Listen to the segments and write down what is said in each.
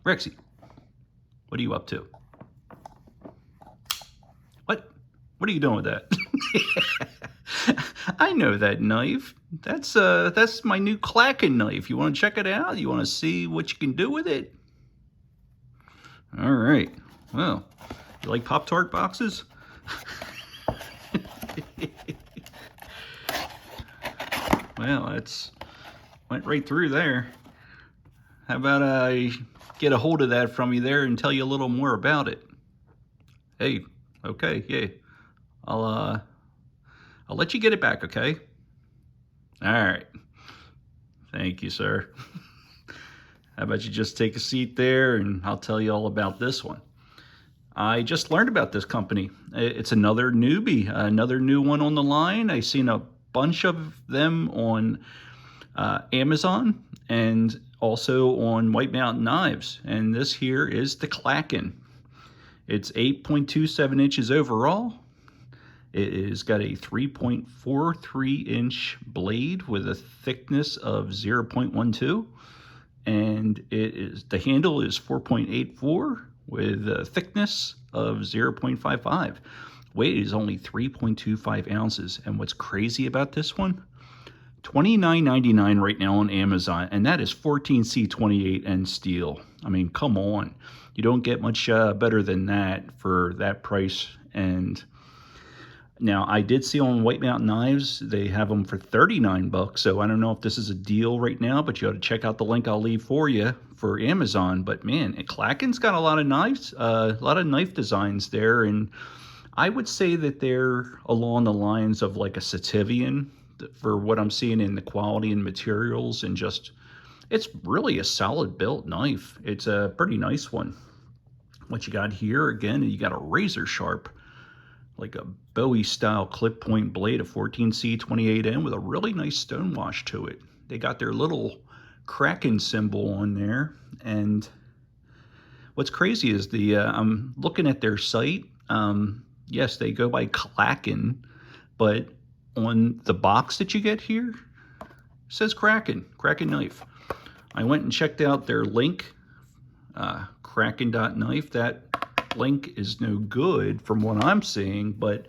Rexy, what are you up to? What are you doing with that? I know that knife. That's my new Klaken knife. You want to check it out? You want to see what you can do with it? All right. Well, you like Pop-Tart boxes? Well, that's went right through there. How about I get a hold of that from you there and tell you a little more about it? Hey, okay, yeah. I'll let you get it back, okay? All right. Thank you, sir. How about you just take a seat there and I'll tell you all about this one. I just learned about this company. It's another newbie, another new one on the line. I've seen a bunch of them on Amazon and also on Whitemountainknives. And this here is the Klaken. It's 8.27 inches overall. It has got a 3.43 inch blade with a thickness of 0.12. And the handle is 4.84 with a thickness of 0.55. Weight is only 3.25 ounces. And what's crazy about this one? $29.99 right now on Amazon, and that is 14C28 and steel. I mean, come on. You don't get much better than that for that price. And now I did see on Whitemountainknives, they have them for 39 bucks. So I don't know if this is a deal right now, but you ought to check out the link I'll leave for you for Amazon. But man, Klaken's got a lot of knives, a lot of knife designs there. And I would say that they're along the lines of like a Sativian for what I'm seeing in the quality and materials, and just, it's really a solid built knife. It's a pretty nice one. What you got here, again, you got a razor sharp, like a Bowie style clip point blade, of 14C28N with a really nice stonewash to it. They got their little Kraken symbol on there. And what's crazy is I'm looking at their site. Yes, they go by Klaken, but on the box that you get here, it says Kraken knife. I went and checked out their link, kraken.knife. That link is no good from what I'm seeing, but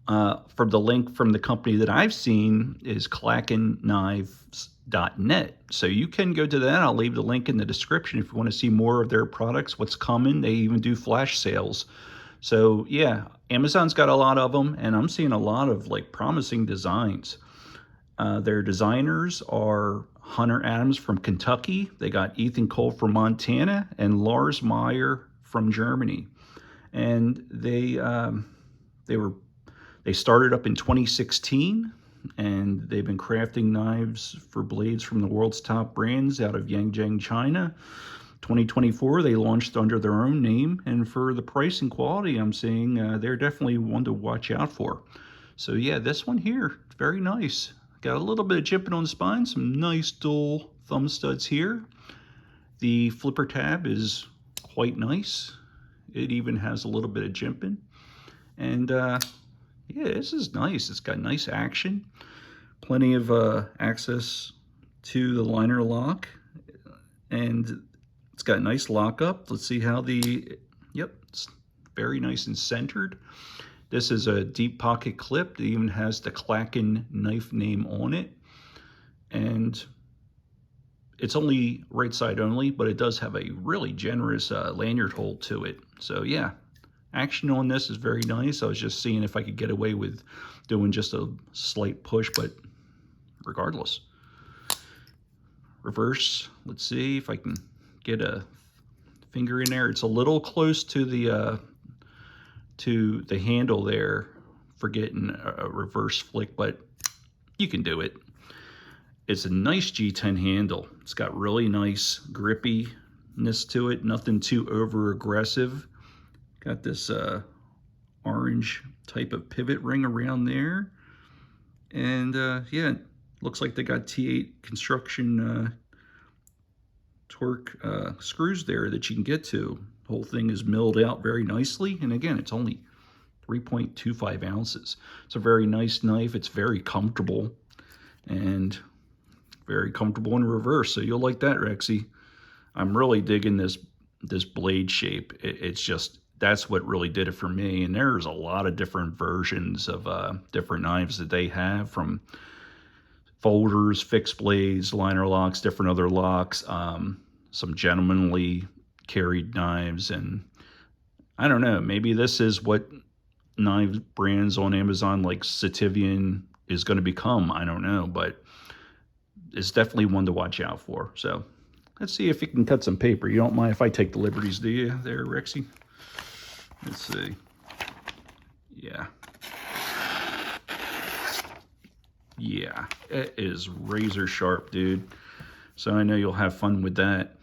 from the link from the company that I've seen is klakenknives.net. So you can go to that. I'll leave the link in the description if you want to see more of their products, what's coming. They even do flash sales. So yeah, Amazon's got a lot of them, and I'm seeing a lot of like promising designs. Their designers are Hunter Adams from Kentucky. They got Ethan Cole from Montana and Lars Meyer from Germany. And they started up in 2016, and they've been crafting knives for blades from the world's top brands out of Yangjiang, China. 2024, they launched under their own name, and for the price and quality I'm seeing, they're definitely one to watch out for. So yeah, this one here, very nice. Got a little bit of jimping on the spine, some nice dual thumb studs here. The flipper tab is quite nice. It even has a little bit of jimping. And yeah, this is nice. It's got nice action. Plenty of access to the liner lock. And it's got a nice lockup. Let's see how yep, it's very nice and centered. This is a deep pocket clip. It even has the Klaken knife name on it. And it's only right side only, but it does have a really generous lanyard hold to it. So yeah, action on this is very nice. I was just seeing if I could get away with doing just a slight push, but regardless. Reverse, let's see if I can get a finger in there. It's a little close to the handle there for getting a reverse flick, but you can do it. It's a nice G10 handle. It's got really nice grippiness to it, nothing too over aggressive. Got this orange type of pivot ring around there. And yeah, looks like they got T8 construction torque screws there that you can get to. The whole thing is milled out very nicely, and again, it's only 3.25 ounces. It's a very nice knife. It's very comfortable, and very comfortable in reverse, so you'll like that, Rexy. I'm really digging this blade shape. It's just, that's what really did it for me. And there's a lot of different versions of different knives that they have, from folders, fixed blades, liner locks, different other locks, some gentlemanly carried knives. And I don't know, maybe this is what knife brands on Amazon like Sativian is going to become. I don't know, but it's definitely one to watch out for. So let's see if you can cut some paper. You don't mind if I take the liberties, do you, there, Rexy? Let's see. Yeah. Yeah, it is razor sharp, dude. So I know you'll have fun with that.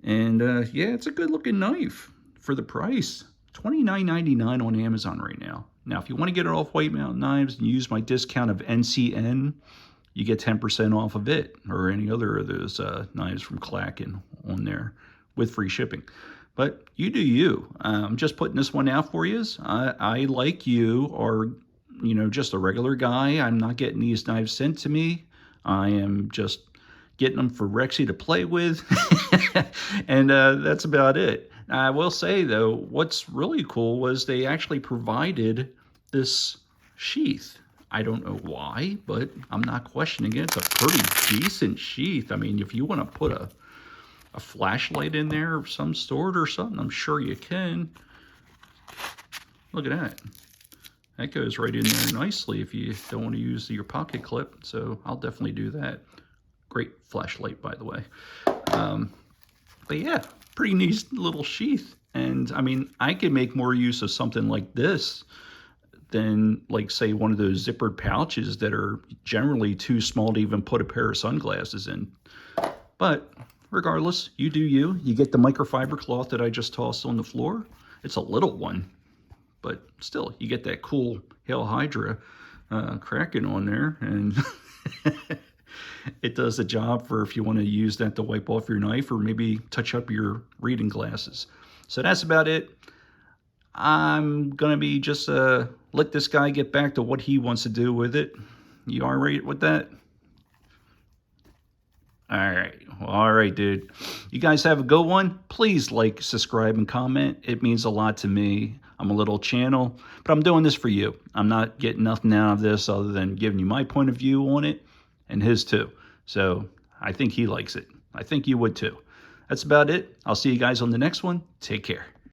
And yeah, it's a good looking knife for the price. $29.99 on Amazon right now. Now, if you want to get it off Whitemountainknives and use my discount of NCN, you get 10% off of it, or any other of those knives from Klaken on there with free shipping. But you do you. I'm just putting this one out for you. I like you, or just a regular guy. I'm not getting these knives sent to me. I am just getting them for Rexy to play with. And that's about it. I will say, though, what's really cool was they actually provided this sheath. I don't know why, but I'm not questioning it. It's a pretty decent sheath. I mean, if you want to put a flashlight in there of some sort or something, I'm sure you can. Look at that. That goes right in there nicely if you don't want to use your pocket clip. So I'll definitely do that. Great flashlight, by the way. But yeah, pretty neat little sheath. And I mean, I could make more use of something like this than, like, say, one of those zippered pouches that are generally too small to even put a pair of sunglasses in. But regardless, you do you. You get the microfiber cloth that I just tossed on the floor. It's a little one, but still, you get that cool Hail Hydra Kraken on there, and it does the job for if you want to use that to wipe off your knife or maybe touch up your reading glasses. So that's about it. I'm going to be just let this guy get back to what he wants to do with it. You all right with that? All right. Well, all right, dude. You guys have a good one. Please like, subscribe, and comment. It means a lot to me. I'm a little channel, but I'm doing this for you. I'm not getting nothing out of this other than giving you my point of view on it, and his too. So I think he likes it. I think you would too. That's about it. I'll see you guys on the next one. Take care.